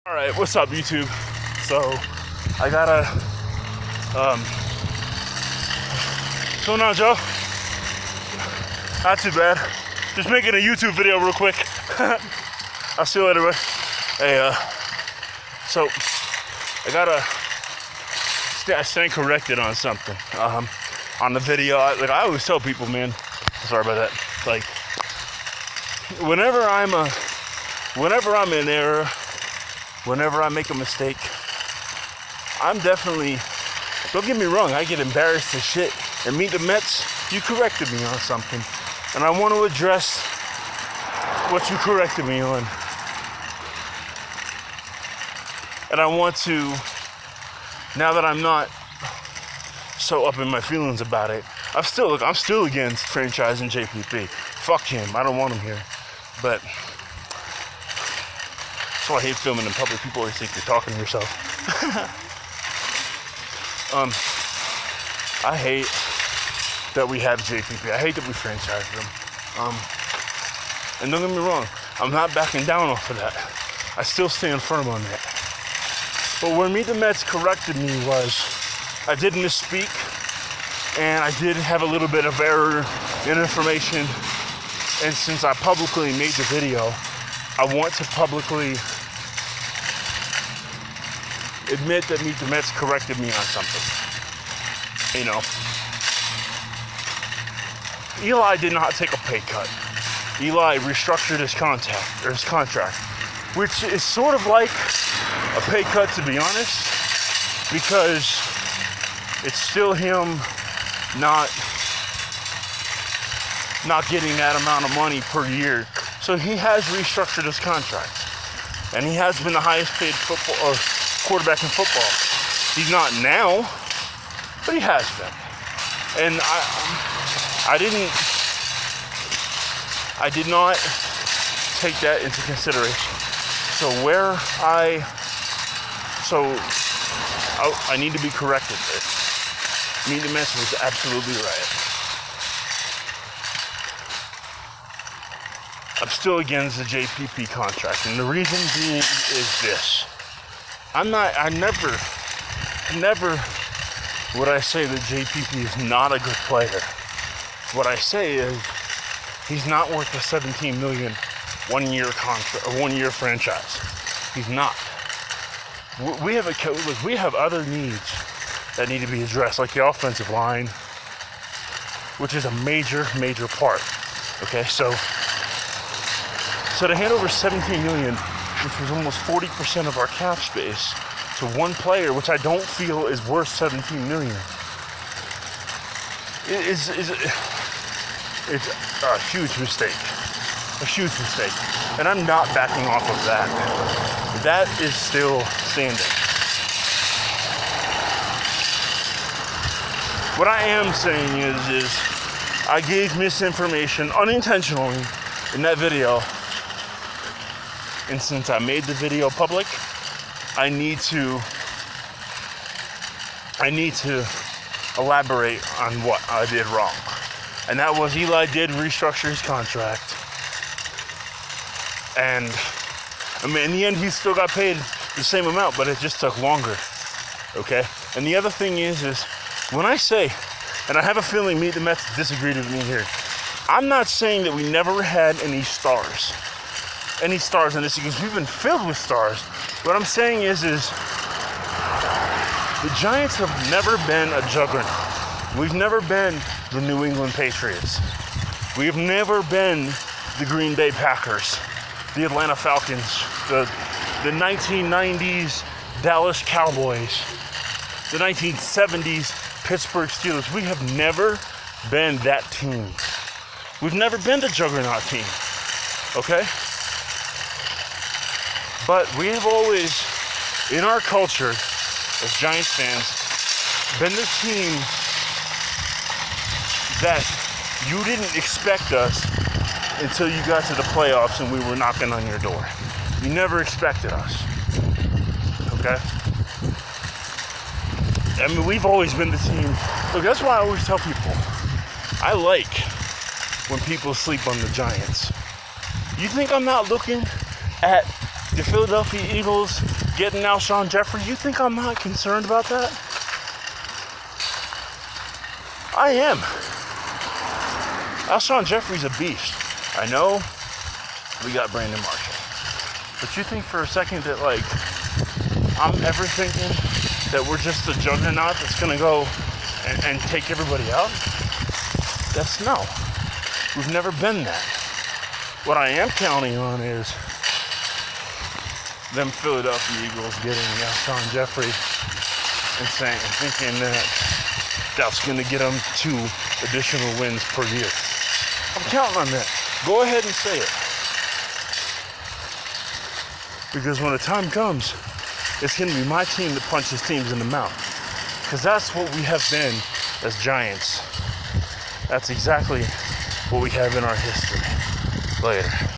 Alright, what's up YouTube? So, I gotta, what's going on, Joe? Not too bad. Just making a YouTube video real quick. I'll see you later, bud. Hey, so, I gotta stand corrected on something. On the video, I always tell people, man, sorry about that. Like, whenever I'm in error, whenever I make a mistake, I'm definitely, don't get me wrong, I get embarrassed as shit. And Meetdamets, you corrected me on something. And I want to address what you corrected me on. And I want to, now that I'm not so up in my feelings about it, I'm still against franchising JPP. Fuck him, I don't want him here. But that's why I hate filming in public. People always think you're talking to yourself. I hate that we have JPP. I hate that we franchise them. And don't get me wrong, I'm not backing down off of that. I still stand firm on that. But where Meetdamets corrected me was, I did misspeak, and I did have a little bit of error in information. And since I publicly made the video, I want to publicly admit that Meetdamets corrected me on something. You know, Eli did not take a pay cut. Eli restructured his contract, which is sort of like a pay cut, to be honest, because it's still him not getting that amount of money per year. So he has restructured his contract, and he has been the highest paid quarterback in football. He's not now, but he has been. And I did not take that into consideration. So I need to be corrected there. Meetdamets was absolutely right. I'm still against the JPP contract, and the reason being is this. I never would I say that JPP is not a good player. What I say is he's not worth a $17 million one-year contract, or one-year franchise. He's not. We have other needs that need to be addressed, like the offensive line, which is a major part. Okay, so to hand over $17 million, which was almost 40% of our cap space, to one player, which I don't feel is worth $17 million, it's a huge mistake. A huge mistake. And I'm not backing off of that. That is still standing. What I am saying is I gave misinformation unintentionally in that video. And since I made the video public, I need to elaborate on what I did wrong. And that was Eli did restructure his contract. And I mean, in the end, he still got paid the same amount, but it just took longer. Okay? And the other thing is when I say, and I have a feeling Meetdamets disagreed with me here, I'm not saying that we never had any stars in this, because we've been filled with stars. What I'm saying is the Giants have never been a juggernaut. We've never been the New England Patriots. We've never been the Green Bay Packers, the Atlanta Falcons, the 1990s Dallas Cowboys, the 1970s Pittsburgh Steelers. We have never been that team. We've never been the juggernaut team. Okay? But we have always, in our culture, as Giants fans, been the team that you didn't expect us until you got to the playoffs and we were knocking on your door. You never expected us. Okay? I mean, we've always been the team. Look, that's why I always tell people, I like when people sleep on the Giants. You think I'm not looking at the Philadelphia Eagles getting Alshon Jeffrey, you think I'm not concerned about that? I am. Alshon Jeffrey's a beast. I know we got Brandon Marshall. But you think for a second that, like, I'm ever thinking that we're just a juggernaut that's going to go and take everybody out? That's no. We've never been that. What I am counting on is them Philadelphia Eagles getting Alshon Jeffrey and thinking that that's going to get them 2 additional wins per year. I'm counting on that. Go ahead and say it. Because when the time comes, it's going to be my team that punches teams in the mouth. Because that's what we have been as Giants. That's exactly what we have in our history. Later.